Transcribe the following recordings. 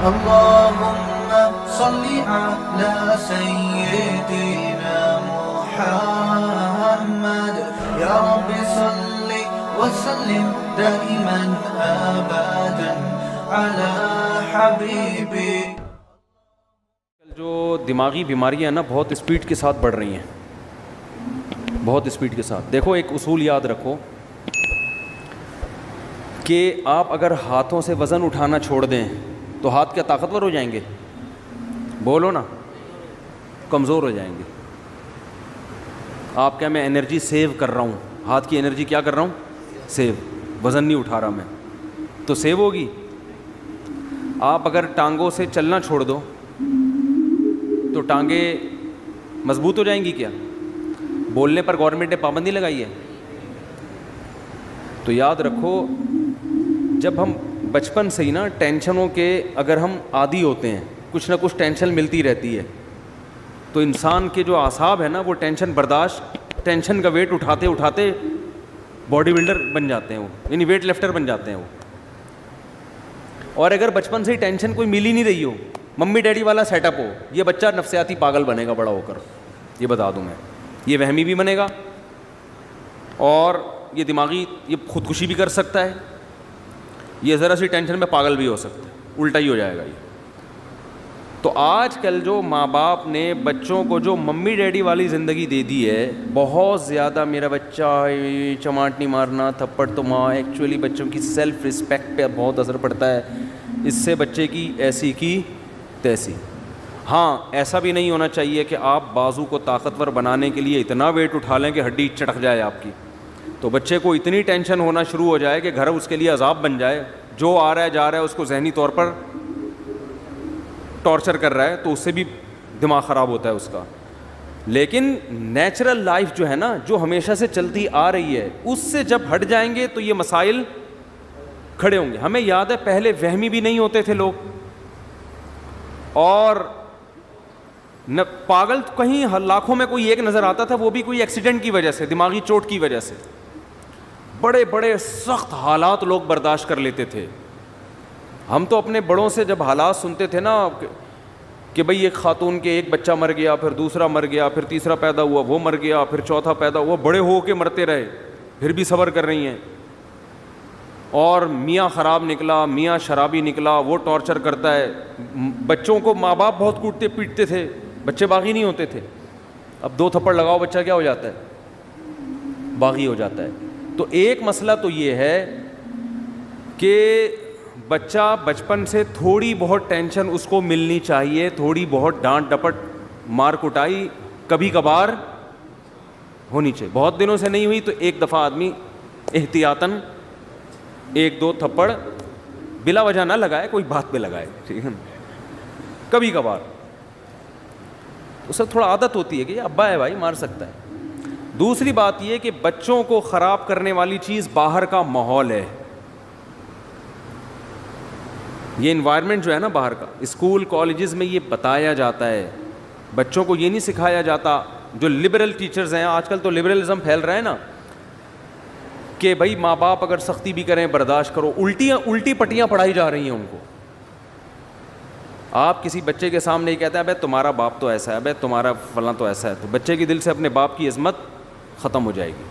اللهم صل على سيدنا محمد يا رب صل وسلم دائما ابدا على حبيبي. جو دماغی بیماریاں ہیں نا بہت اسپیڈ کے ساتھ بڑھ رہی ہیں, بہت اسپیڈ کے ساتھ. دیکھو ایک اصول یاد رکھو کہ آپ اگر ہاتھوں سے وزن اٹھانا چھوڑ دیں تو ہاتھ کیا طاقتور ہو جائیں گے؟ بولو نا, کمزور ہو جائیں گے. آپ کیا میں انرجی سیو کر رہا ہوں, ہاتھ کی انرجی کیا کر رہا ہوں؟ سیو. وزن نہیں اٹھا رہا میں تو سیو ہوگی. آپ اگر ٹانگوں سے چلنا چھوڑ دو تو ٹانگیں مضبوط ہو جائیں گی کیا؟ بولنے پر گورنمنٹ نے پابندی لگائی ہے. تو یاد رکھو جب ہم بچپن سے ہی نا ٹینشنوں کے اگر ہم عادی ہوتے ہیں, کچھ نہ کچھ ٹینشن ملتی رہتی ہے, تو انسان کے جو اعصاب ہے نا وہ ٹینشن برداشت, ٹینشن کا ویٹ اٹھاتے اٹھاتے باڈی بلڈر بن جاتے ہیں وہ, یعنی ویٹ لفٹر بن جاتے ہیں وہ. اور اگر بچپن سے ہی ٹینشن کوئی مل ہی نہیں رہی ہو, ممی ڈیڈی والا سیٹ اپ ہو, یہ بچہ نفسیاتی پاگل بنے گا بڑا ہو کر, یہ بتا دوں میں. یہ وہمی بھی بنے گا اور یہ دماغی یہ خودکشی بھی کر سکتا ہے, یہ ذرا سی ٹینشن میں پاگل بھی ہو سکتا ہے, الٹا ہی ہو جائے گا یہ. تو آج کل جو ماں باپ نے بچوں کو جو ممی ڈیڈی والی زندگی دے دی ہے, بہت زیادہ میرا بچہ چماٹ نہیں مارنا, تھپڑ تو ماں, ایکچولی بچوں کی سیلف رسپیکٹ پہ بہت اثر پڑتا ہے. اس سے بچے کی ایسی کی تیسی. ہاں ایسا بھی نہیں ہونا چاہیے کہ آپ بازو کو طاقتور بنانے کے لیے اتنا ویٹ اٹھا لیں کہ ہڈی چٹک جائے آپ کی, تو بچے کو اتنی ٹینشن ہونا شروع ہو جائے کہ گھر اس کے لیے عذاب بن جائے. جو آ رہا ہے جا رہا ہے اس کو ذہنی طور پر ٹارچر کر رہا ہے, تو اس سے بھی دماغ خراب ہوتا ہے اس کا. لیکن نیچرل لائف جو ہے نا, جو ہمیشہ سے چلتی آ رہی ہے, اس سے جب ہٹ جائیں گے تو یہ مسائل کھڑے ہوں گے. ہمیں یاد ہے پہلے وہمی بھی نہیں ہوتے تھے لوگ, اور پاگل کہیں لاکھوں میں کوئی ایک نظر آتا تھا, وہ بھی کوئی ایکسیڈنٹ کی وجہ سے, دماغی چوٹ کی وجہ سے. بڑے بڑے سخت حالات لوگ برداشت کر لیتے تھے. ہم تو اپنے بڑوں سے جب حالات سنتے تھے نا کہ بھئی ایک خاتون کے ایک بچہ مر گیا, پھر دوسرا مر گیا, پھر تیسرا پیدا ہوا وہ مر گیا, پھر چوتھا پیدا ہوا, بڑے ہو کے مرتے رہے, پھر بھی صبر کر رہی ہیں. اور میاں خراب نکلا, میاں شرابی نکلا, وہ ٹارچر کرتا ہے. بچوں کو ماں باپ بہت کوٹتے پیٹتے تھے, بچے باغی نہیں ہوتے تھے. اب 2 تھپڑ لگاؤ بچہ کیا ہو جاتا ہے؟ باغی ہو جاتا ہے. تو ایک مسئلہ تو یہ ہے کہ بچہ بچپن سے تھوڑی بہت ٹینشن اس کو ملنی چاہیے, تھوڑی بہت ڈانٹ ڈپٹ مار کٹائی کبھی کبھار ہونی چاہیے. بہت دنوں سے نہیں ہوئی تو ایک دفعہ آدمی احتیاطاً 1-2 تھپڑ بلا وجہ نہ لگائے, کوئی بات پہ لگائے, ٹھیک ہے نا, کبھی کبھار. اس سے تھوڑا عادت ہوتی ہے کہ یہ ابا ہے بھائی مار سکتا ہے. دوسری بات یہ کہ بچوں کو خراب کرنے والی چیز باہر کا ماحول ہے. یہ انوائرمنٹ جو ہے نا باہر کا, اسکول کالجز میں یہ بتایا جاتا ہے, بچوں کو یہ نہیں سکھایا جاتا. جو لبرل ٹیچرز ہیں, آج کل تو لبرلزم پھیل رہا ہے نا, کہ بھائی ماں باپ اگر سختی بھی کریں برداشت کرو. الٹی پٹیاں پڑھائی جا رہی ہیں ان کو. آپ کسی بچے کے سامنے ہی کہتے ہیں بھائی تمہارا باپ تو ایسا ہے, بھائی تمہارا فلاں تو ایسا ہے, تو بچے کی دل سے اپنے باپ کی عظمت ختم ہو جائے گی.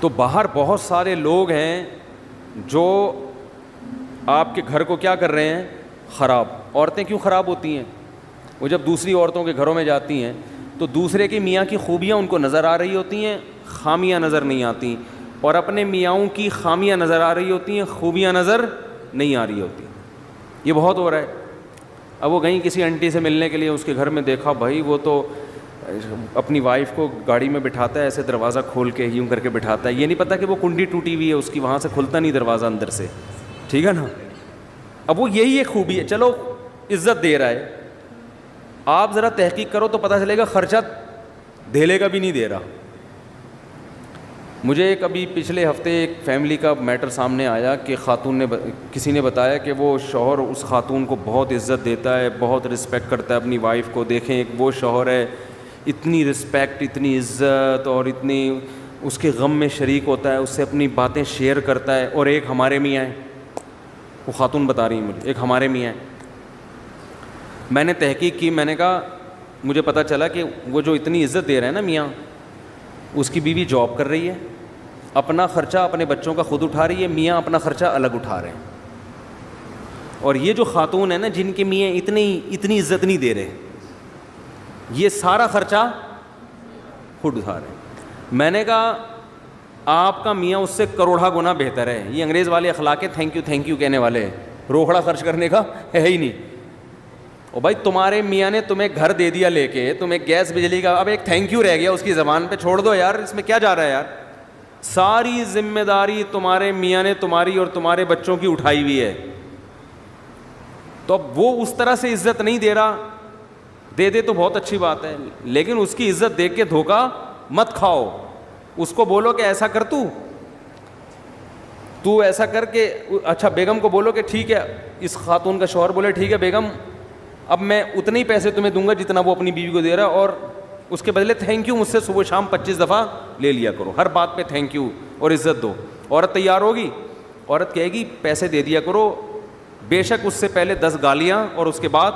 تو باہر بہت سارے لوگ ہیں جو آپ کے گھر کو کیا کر رہے ہیں؟ خراب. عورتیں کیوں خراب ہوتی ہیں؟ وہ جب دوسری عورتوں کے گھروں میں جاتی ہیں تو دوسرے کے میاں کی خوبیاں ان کو نظر آ رہی ہوتی ہیں, خامیاں نظر نہیں آتی, اور اپنے میاؤں کی خامیاں نظر آ رہی ہوتی ہیں, خوبیاں نظر نہیں آ رہی ہوتی. یہ بہت ہو رہا ہے. اب وہ گئیں کسی آنٹی سے ملنے کے لیے, اس کے گھر میں دیکھا بھائی وہ تو اپنی وائف کو گاڑی میں بٹھاتا ہے, ایسے دروازہ کھول کے یوں کر کے بٹھاتا ہے, یہ نہیں پتا کہ وہ کنڈی ٹوٹی ہوئی ہے اس کی, وہاں سے کھلتا نہیں دروازہ اندر سے, ٹھیک ہے نا. اب وہ یہی ایک خوبی ہے, چلو عزت دے رہا ہے. آپ ذرا تحقیق کرو تو پتہ چلے گا خرچہ دھیلے کا بھی نہیں دے رہا. مجھے کبھی پچھلے ہفتے ایک فیملی کا میٹر سامنے آیا کہ خاتون نے کسی نے بتایا کہ وہ شوہر اس خاتون کو بہت عزت دیتا ہے, بہت رسپیکٹ کرتا ہے اپنی وائف کو. دیکھیں ایک وہ شوہر ہے, اتنی رسپیکٹ, اتنی عزت, اور اتنی اس کے غم میں شریک ہوتا ہے, اس سے اپنی باتیں شیئر کرتا ہے. اور ایک ہمارے میاں ہیں, وہ خاتون بتا رہی ہیں مجھے، ایک ہمارے میاں ہیں. میں نے تحقیق کی، میں نے کہا مجھے پتہ چلا کہ وہ جو اتنی عزت دے رہے ہیں نا میاں، اس کی بیوی جاب کر رہی ہے، اپنا خرچہ اپنے بچوں کا خود اٹھا رہی ہے، میاں اپنا خرچہ الگ اٹھا رہے ہیں. اور یہ جو خاتون ہے نا جن کے میاں اتنی عزت نہیں دے رہے، یہ سارا خرچہ خود اٹھا رہے ہیں. میں نے کہا آپ کا میاں اس سے کروڑا گنا بہتر ہے. یہ انگریز والے اخلاق ہے تھینک یو کہنے والے ہیں، روکڑا خرچ کرنے کا ہے ہی نہیں. اور بھائی تمہارے میاں نے تمہیں گھر دے دیا لے کے، تمہیں گیس بجلی کا، اب ایک تھینک یو رہ گیا اس کی زبان پہ، چھوڑ دو یار، اس میں کیا جا رہا ہے یار. ساری ذمہ داری تمہارے میاں نے تمہاری اور تمہارے بچوں کی اٹھائی ہوئی ہے. تو اب وہ اس طرح سے عزت نہیں دے رہا، دے تو بہت اچھی بات ہے، لیکن اس کی عزت دیکھ کے دھوکہ مت کھاؤ. اس کو بولو کہ ایسا کر، تو ایسا کر کے، اچھا بیگم کو بولو کہ ٹھیک ہے، اس خاتون کا شوہر بولے ٹھیک ہے بیگم اب میں اتنے ہی پیسے تمہیں دوں گا جتنا وہ اپنی بیوی کو دے رہا ہے، اور اس کے بدلے تھینک یو مجھ سے صبح شام 25 دفعہ لے لیا کرو، ہر بات پہ تھینک یو اور عزت دو. عورت تیار ہوگی، عورت کہے گی پیسے دے دیا کرو، بے شک اس سے پہلے 10 گالیاں اور اس کے بعد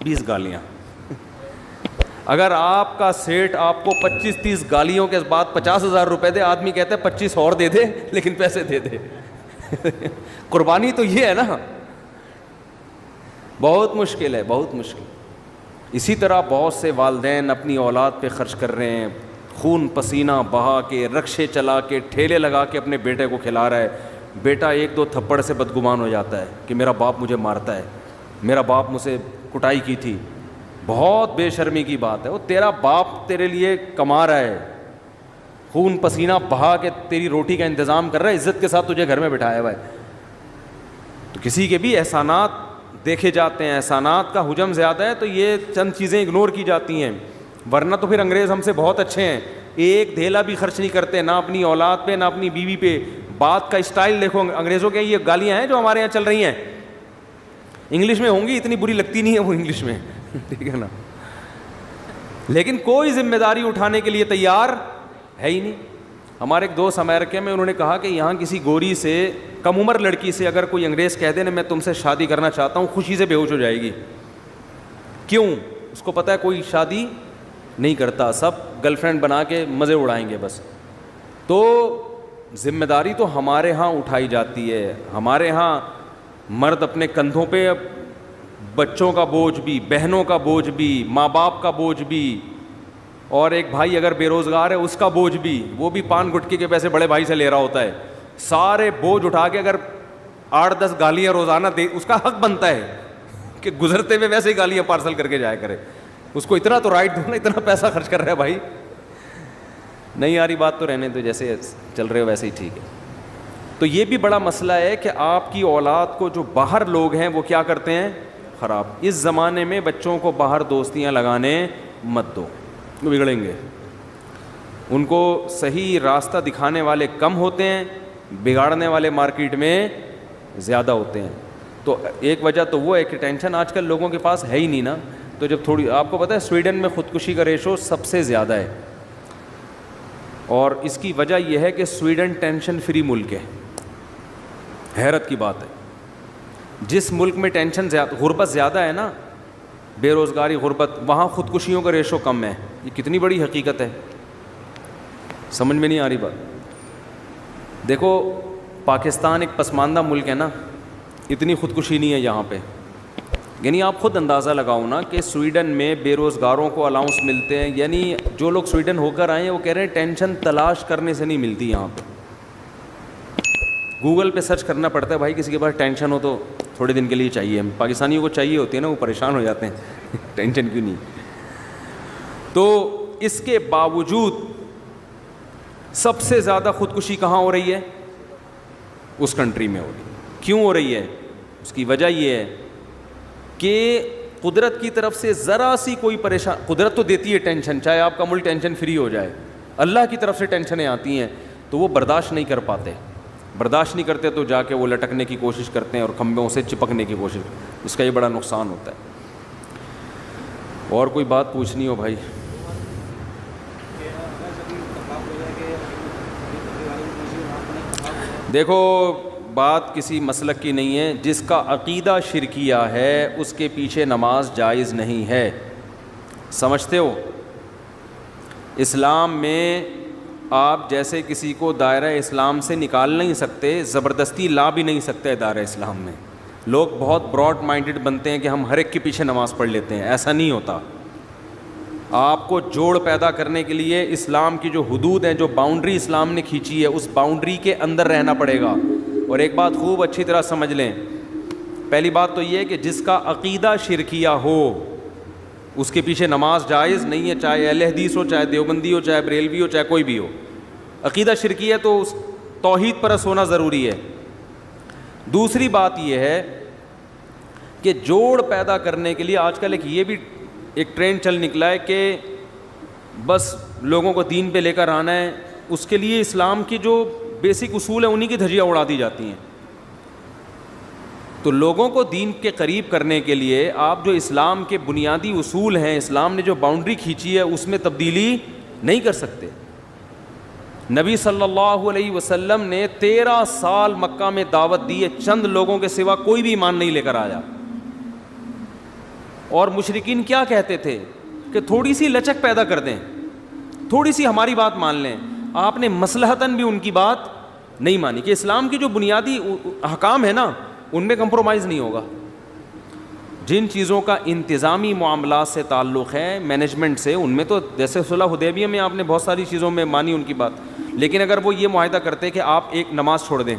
20 گالیاں. اگر آپ کا سیٹ آپ کو 25-30 گالیوں کے بعد 50,000 روپے دے، آدمی کہتا ہے 25 اور دے دے لیکن پیسے دے دے. قربانی تو یہ ہے نا. بہت مشکل ہے، بہت مشکل. اسی طرح بہت سے والدین اپنی اولاد پہ خرچ کر رہے ہیں، خون پسینہ بہا کے، رکشے چلا کے، ٹھیلے لگا کے اپنے بیٹے کو کھلا رہا ہے. بیٹا 1-2 تھپڑ سے بدگمان ہو جاتا ہے کہ میرا باپ مجھے مارتا ہے، میرا باپ مجھ سے کٹائی کی تھی. بہت بے شرمی کی بات ہے. وہ تیرا باپ تیرے لیے کما رہا ہے، خون پسینہ بہا کے تیری روٹی کا انتظام کر رہا ہے، عزت کے ساتھ تجھے گھر میں بٹھایا ہوا ہے. تو کسی کے بھی احسانات دیکھے جاتے ہیں، احسانات کا حجم زیادہ ہے تو یہ چند چیزیں اگنور کی جاتی ہیں، ورنہ تو پھر انگریز ہم سے بہت اچھے ہیں. ایک دھیلا بھی خرچ نہیں کرتے، نہ اپنی اولاد پہ نہ اپنی بیوی پہ. بات کا اسٹائل دیکھو انگریزوں کے. یہ گالیاں ہیں جو ہمارے یہاں چل رہی ہیں، انگلش میں ہوں گی، اتنی بری لگتی نہیں ہے وہ انگلش میں، ٹھیک ہے نا، لیکن کوئی ذمہ داری اٹھانے کے لیے تیار ہے ہی نہیں. ہمارے ایک دوست امریکہ میں، انہوں نے کہا کہ یہاں کسی گوری سے، کم عمر لڑکی سے اگر کوئی انگریز کہہ دے نا میں تم سے شادی کرنا چاہتا ہوں، خوشی سے بے ہوش ہو جائے گی. کیوں؟ اس کو پتہ ہے کوئی شادی نہیں کرتا، سب گرل فرینڈ بنا کے مزے اڑائیں گے بس. تو ذمہ داری تو ہمارے ہاں اٹھائی جاتی ہے. ہمارے ہاں مرد اپنے کندھوں پہ بچوں کا بوجھ بھی، بہنوں کا بوجھ بھی، ماں باپ کا بوجھ بھی، اور ایک بھائی اگر بے روزگار ہے اس کا بوجھ بھی، وہ بھی پان گٹکے کے پیسے بڑے بھائی سے لے رہا ہوتا ہے. سارے بوجھ اٹھا کے اگر 8-10 گالیاں روزانہ دے، اس کا حق بنتا ہے کہ گزرتے ہوئے ویسے ہی گالیاں پارسل کر کے جایا کرے. اس کو اتنا تو رائٹ دو نا، اتنا پیسہ خرچ کر رہا ہے بھائی. نہیں آ رہی بات تو رہنے دو، جیسے چل رہے ہو ویسے ہی ٹھیک ہے. تو یہ بھی بڑا مسئلہ ہے کہ آپ کی اولاد کو جو باہر لوگ ہیں وہ کیا کرتے ہیں؟ خراب. اس زمانے میں بچوں کو باہر دوستیاں لگانے مت دو، وہ بگڑیں گے. ان کو صحیح راستہ دکھانے والے کم ہوتے ہیں، بگاڑنے والے مارکیٹ میں زیادہ ہوتے ہیں. تو ایک وجہ تو وہ ہے کہ ٹینشن آج کل لوگوں کے پاس ہے ہی نہیں نا. تو جب تھوڑی، آپ کو پتہ ہے سویڈن میں خودکشی کا ریشو سب سے زیادہ ہے، اور اس کی وجہ یہ ہے کہ سویڈن ٹینشن فری ملک ہے. حیرت کی بات ہے، جس ملک میں ٹینشن زیادہ، غربت زیادہ ہے نا، بے روزگاری، غربت، وہاں خودکشیوں کا ریشو کم ہے. یہ کتنی بڑی حقیقت ہے، سمجھ میں نہیں آ رہی بات. دیکھو پاکستان ایک پسماندہ ملک ہے نا، اتنی خودکشی نہیں ہے یہاں پہ. یعنی آپ خود اندازہ لگاؤ نا کہ سویڈن میں بے روزگاروں کو الاؤنس ملتے ہیں. یعنی جو لوگ سویڈن ہو کر آئے ہیں وہ کہہ رہے ہیں ٹینشن تلاش کرنے سے نہیں ملتی یہاں پہ. گوگل پہ سرچ کرنا پڑتا ہے بھائی، کسی کے پاس ٹینشن ہو تو تھوڑے دن کے لیے چاہیے. پاکستانیوں کو چاہیے ہوتی ہے نا، وہ پریشان ہو جاتے ہیں ٹینشن کیوں نہیں. تو اس کے باوجود سب سے زیادہ خودکشی کہاں ہو رہی ہے؟ اس کنٹری میں ہو رہی ہے. کیوں ہو رہی ہے؟ اس کی وجہ یہ ہے کہ قدرت کی طرف سے ذرا سی کوئی پریشان، قدرت تو دیتی ہے ٹینشن، چاہے آپ کا ملک ٹینشن فری ہو جائے، اللہ کی طرف سے ٹینشنیں آتی ہیں تو وہ برداشت نہیں کر پاتے. برداشت نہیں کرتے تو جا کے وہ لٹکنے کی کوشش کرتے ہیں اور کھمبوں سے چپکنے کی کوشش. اس کا یہ بڑا نقصان ہوتا ہے. اور کوئی بات پوچھنی ہو بھائی؟ دیکھو بات کسی مسلک کی نہیں ہے. جس کا عقیدہ شرکیہ ہے اس کے پیچھے نماز جائز نہیں ہے. سمجھتے ہو؟ اسلام میں آپ جیسے کسی کو دائرہ اسلام سے نکال نہیں سکتے, زبردستی لا بھی نہیں سکتے دائرہ اسلام میں. لوگ بہت براڈ مائنڈڈ بنتے ہیں کہ ہم ہر ایک کے پیچھے نماز پڑھ لیتے ہیں. ایسا نہیں ہوتا. آپ کو جوڑ پیدا کرنے کے لیے اسلام کی جو حدود ہیں, جو باؤنڈری اسلام نے کھینچی ہے, اس باؤنڈری کے اندر رہنا پڑے گا. اور ایک بات خوب اچھی طرح سمجھ لیں, پہلی بات تو یہ ہے کہ جس کا عقیدہ شرکیہ ہو اس کے پیچھے نماز جائز نہیں ہے, چاہے اہل حدیث ہو, چاہے دیوبندی ہو, چاہے بریلوی ہو, چاہے کوئی بھی ہو. عقیدہ شرکیہ تو اس توحید پرست ہونا ضروری ہے. دوسری بات یہ ہے کہ جوڑ پیدا کرنے کے لیے آج کل یہ بھی ایک ٹرینڈ چل نکلا ہے کہ بس لوگوں کو دین پہ لے کر آنا ہے. اس کے لیے اسلام کی جو بیسک اصول ہیں انہی کی دھجیاں اڑا دی جاتی ہیں. تو لوگوں کو دین کے قریب کرنے کے لیے آپ جو اسلام کے بنیادی اصول ہیں, اسلام نے جو باؤنڈری کھینچی ہے, اس میں تبدیلی نہیں کر سکتے. نبی صلی اللہ علیہ وسلم نے 13 سال مکہ میں دعوت دی ہے, چند لوگوں کے سوا کوئی بھی ایمان نہیں لے کر آیا. اور مشرکین کیا کہتے تھے کہ تھوڑی سی لچک پیدا کر دیں, تھوڑی سی ہماری بات مان لیں. آپ نے مصلحتاً بھی ان کی بات نہیں مانی کہ اسلام کی جو بنیادی احکام ہے نا ان میں کمپرومائز نہیں ہوگا. جن چیزوں کا انتظامی معاملات سے تعلق ہے, مینجمنٹ سے, ان میں تو جیسے صلح حدیبیہ میں آپ نے بہت ساری چیزوں میں مانی ان کی بات. لیکن اگر وہ یہ معاہدہ کرتے کہ آپ ایک نماز چھوڑ دیں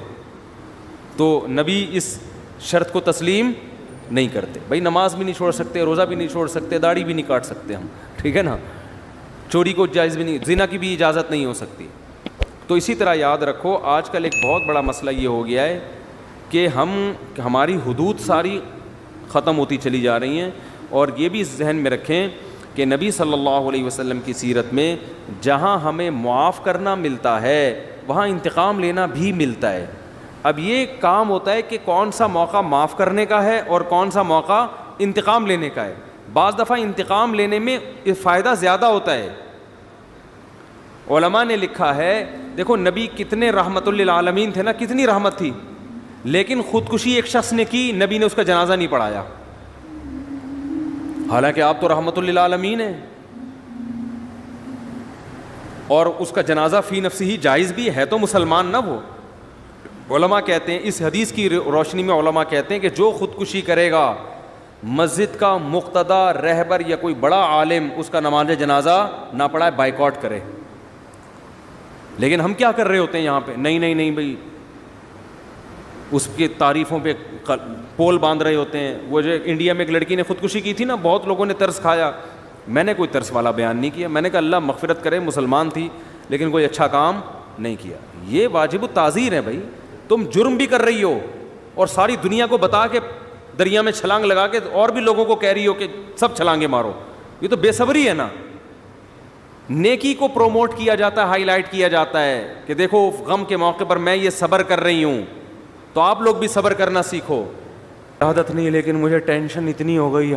تو نبی اس شرط کو تسلیم نہیں کرتے. بھائی نماز بھی نہیں چھوڑ سکتے, روزہ بھی نہیں چھوڑ سکتے, داڑھی بھی نہیں کاٹ سکتے ہم, ٹھیک ہے نا, چوری کو جائز بھی نہیں, زنا کی بھی اجازت نہیں ہو سکتی. تو اسی طرح یاد رکھو آج کل ایک بہت بڑا مسئلہ یہ ہو گیا ہے کہ ہماری حدود ساری ختم ہوتی چلی جا رہی ہیں. اور یہ بھی ذہن میں رکھیں کہ نبی صلی اللہ علیہ وسلم کی سیرت میں جہاں ہمیں معاف کرنا ملتا ہے وہاں انتقام لینا بھی ملتا ہے. اب یہ کام ہوتا ہے کہ کون سا موقع معاف کرنے کا ہے اور کون سا موقع انتقام لینے کا ہے. بعض دفعہ انتقام لینے میں فائدہ زیادہ ہوتا ہے. علماء نے لکھا ہے, دیکھو نبی کتنے رحمت للعالمین تھے نا, کتنی رحمت تھی, لیکن خودکشی ایک شخص نے کی, نبی نے اس کا جنازہ نہیں پڑھایا. حالانکہ آپ تو رحمت للعالمین ہیں, اور اس کا جنازہ فی نفسی ہی جائز بھی ہے, تو مسلمان نہ وہ. علماء کہتے ہیں, اس حدیث کی روشنی میں علماء کہتے ہیں کہ جو خودکشی کرے گا مسجد کا مقتدی رہبر یا کوئی بڑا عالم اس کا نماز جنازہ نہ پڑھائے, بائیکاٹ کرے. لیکن ہم کیا کر رہے ہوتے ہیں یہاں پہ, نہیں بھائی اس کی تعریفوں پہ پول باندھ رہے ہوتے ہیں. وہ جو انڈیا میں ایک لڑکی نے خودکشی کی تھی نا, بہت لوگوں نے ترس کھایا. میں نے کوئی ترس والا بیان نہیں کیا, میں نے کہا اللہ مغفرت کرے, مسلمان تھی لیکن کوئی اچھا کام نہیں کیا. یہ واجب التعزیر ہے بھائی. تم جرم بھی کر رہی ہو اور ساری دنیا کو بتا کے دریا میں چھلانگ لگا کے اور بھی لوگوں کو کہہ رہی ہو کہ سب چھلانگیں مارو. یہ تو بے صبری ہے نا. نیکی کو پروموٹ کیا جاتا ہے, ہائی لائٹ کیا جاتا ہے کہ دیکھو غم کے موقع پر میں یہ صبر کر رہی ہوں, تو آپ لوگ بھی صبر کرنا سیکھو. عادت نہیں لیکن مجھے ٹینشن اتنی ہو گئی,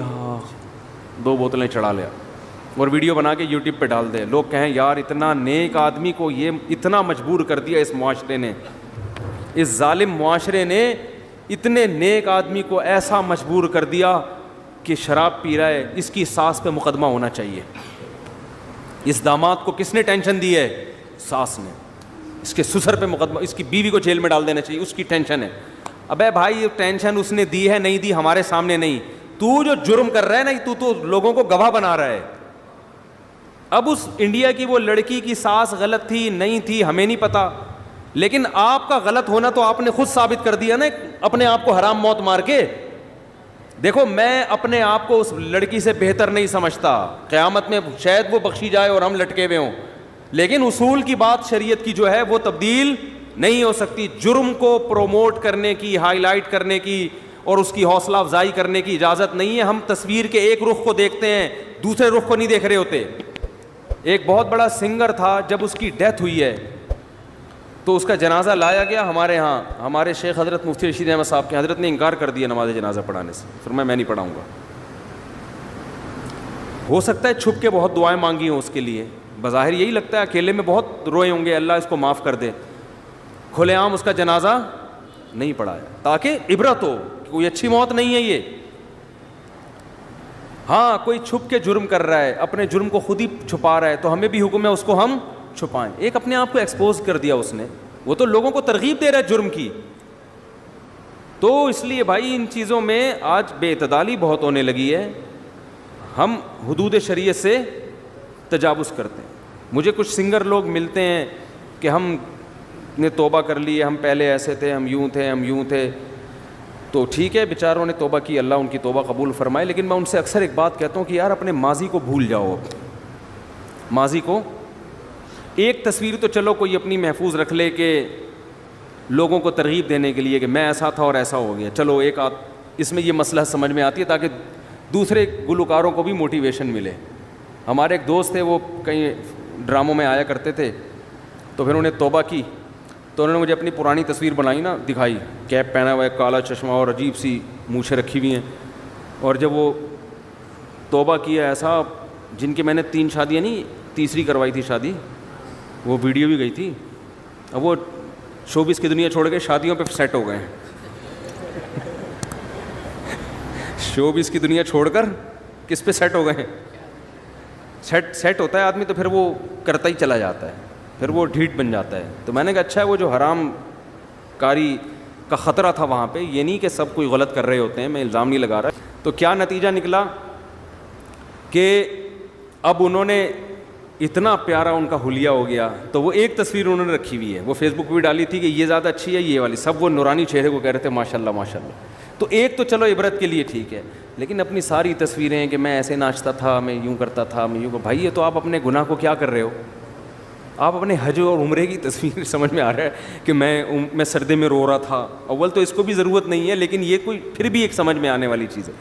2 بوتلیں چڑھا لیا اور ویڈیو بنا کے یوٹیوب پہ ڈال دے. لوگ کہیں یار اتنا نیک آدمی کو یہ اتنا مجبور کر دیا اس معاشرے نے, اس ظالم معاشرے نے اتنے نیک آدمی کو ایسا مجبور کر دیا کہ شراب پی رہا ہے, اس کی ساس پہ مقدمہ ہونا چاہیے. اس داماد کو کس نے ٹینشن دی ہے؟ ساس نے. اس کے سسر پہ مقدمہ, اس کی بیوی کو جیل میں ڈال دینا چاہیے, اس کی ٹینشن ہے. ابے بھائی یہ ٹینشن اس نے دی ہے نہیں دی ہمارے سامنے نہیں, تو جو جرم کر رہا ہے نا تو لوگوں کو گواہ بنا رہا ہے. اب اس انڈیا کی وہ لڑکی کی ساس غلط تھی نہیں تھی ہمیں نہیں پتا, لیکن آپ کا غلط ہونا تو آپ نے خود ثابت کر دیا نا اپنے آپ کو حرام موت مار کے. دیکھو میں اپنے آپ کو اس لڑکی سے بہتر نہیں سمجھتا, قیامت میں شاید وہ بخشی جائے اور ہم لٹکے ہوئے ہوں, لیکن اصول کی بات شریعت کی جو ہے وہ تبدیل نہیں ہو سکتی. جرم کو پروموٹ کرنے کی, ہائی لائٹ کرنے کی اور اس کی حوصلہ افزائی کرنے کی اجازت نہیں ہے. ہم تصویر کے ایک رخ کو دیکھتے ہیں, دوسرے رخ کو نہیں دیکھ رہے ہوتے. ایک بہت بڑا سنگر تھا, جب اس کی ڈیتھ ہوئی ہے تو اس کا جنازہ لایا گیا ہمارے ہاں, ہمارے شیخ حضرت مفتی رشید احمد صاحب کے. حضرت نے انکار کر دیا نماز جنازہ پڑھانے سے, فرمایا میں نہیں پڑھاؤں گا. ہو سکتا ہے چھپ کے بہت دعائیں مانگی ہوں اس کے لیے, بظاہر یہی لگتا ہے اکیلے میں بہت روئے ہوں گے اللہ اس کو معاف کر دے. کھلے عام اس کا جنازہ نہیں پڑھایا, تاکہ عبرت ہو. کوئی اچھی موت نہیں ہے یہ. ہاں کوئی چھپ کے جرم کر رہا ہے, اپنے جرم کو خود ہی چھپا رہا ہے, تو ہمیں بھی حکم ہے اس کو ہم چھپائیں. ایک اپنے آپ کو ایکسپوز کر دیا اس نے, وہ تو لوگوں کو ترغیب دے رہا ہے جرم کی. تو اس لیے بھائی ان چیزوں میں آج بے اعتدالی بہت ہونے لگی ہے, ہم حدود شریعت سے تجاوز کرتے ہیں. مجھے کچھ سنگر لوگ ملتے ہیں کہ ہم نے توبہ کر لی, ہم پہلے ایسے تھے, ہم یوں تھے. تو ٹھیک ہے, بیچاروں نے توبہ کی, اللہ ان کی توبہ قبول فرمائے. لیکن میں ان سے اکثر ایک بات کہتا ہوں کہ یار اپنے ماضی کو بھول جاؤ. ماضی کو, ایک تصویر تو چلو کوئی اپنی محفوظ رکھ لے کہ لوگوں کو ترغیب دینے کے لیے کہ میں ایسا تھا اور ایسا ہو گیا, چلو ایک آدھ اس میں یہ مسئلہ سمجھ میں آتی ہے تاکہ دوسرے گلوکاروں کو بھی موٹیویشن ملے. ہمارے ایک دوست تھے, وہ کہیں ڈراموں میں آیا کرتے تھے, تو پھر انہوں نے توبہ کی, تو انہوں نے مجھے اپنی پرانی تصویر بنائی نا, دکھائی, کیپ پہنا ہوا ہے, کالا چشمہ اور عجیب سی مونچھیں رکھی ہوئی ہیں. اور جب وہ توبہ کیا ایسا, جن کے میں نے 3 شادیاں نہیں, تیسری کروائی تھی شادی, وہ ویڈیو بھی گئی تھی. اب وہ شوبز کی دنیا چھوڑ کے شادیوں پہ سیٹ ہو گئے ہیں. شوبز کی دنیا چھوڑ کر کس پہ سیٹ ہو گئے ہیں؟ سیٹ ہوتا ہے آدمی تو پھر وہ کرتا ہی چلا جاتا ہے, پھر وہ ڈھیٹ بن جاتا ہے. تو میں نے کہا اچھا ہے, وہ جو حرام کاری کا خطرہ تھا وہاں پہ, یہ نہیں کہ سب کوئی غلط کر رہے ہوتے ہیں, میں الزام نہیں لگا رہا. تو کیا نتیجہ نکلا کہ اب انہوں نے اتنا پیارا ان کا حلیہ ہو گیا, تو وہ ایک تصویر انہوں نے رکھی ہوئی ہے, وہ فیس بک پہ بھی ڈالی تھی کہ یہ زیادہ اچھی ہے یہ والی, سب وہ نورانی چہرے کو کہہ رہے تھے ماشاء اللہ ماشاء اللہ. تو ایک تو چلو عبرت کے لیے ٹھیک ہے, لیکن اپنی ساری تصویریں کہ میں ایسے ناچتا تھا, میں یوں کرتا تھا, میں یوں, بھائی یہ تو آپ اپنے گناہ کو کیا کر رہے ہو. آپ اپنے حج اور عمرے کی تصویر سمجھ میں آ رہا ہے کہ میں سردی میں رو رہا تھا. اول تو اس کو بھی ضرورت نہیں ہے, لیکن یہ کوئی پھر بھی ایک سمجھ میں آنے والی چیز ہے.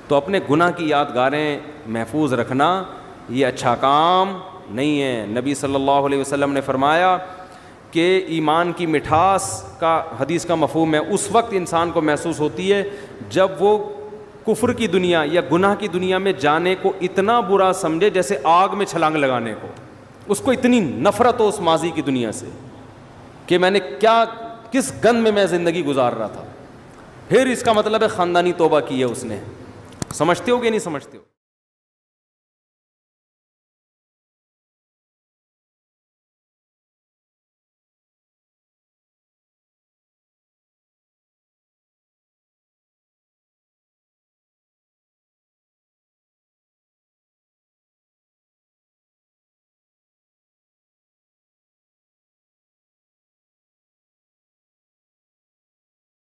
تو اپنے گناہ کی یادگاریں محفوظ رکھنا یہ اچھا کام نہیں ہے. نبی صلی اللہ علیہ وسلم نے فرمایا کہ ایمان کی مٹھاس کا, حدیث کا مفہوم ہے, اس وقت انسان کو محسوس ہوتی ہے جب وہ کفر کی دنیا یا گناہ کی دنیا میں جانے کو اتنا برا سمجھے جیسے آگ میں چھلانگ لگانے کو. اس کو اتنی نفرت ہو اس ماضی کی دنیا سے کہ میں نے کس گند میں زندگی گزار رہا تھا. پھر اس کا مطلب ہے خاندانی توبہ کی ہے اس نے. سمجھتے ہو کہ نہیں سمجھتے ہو؟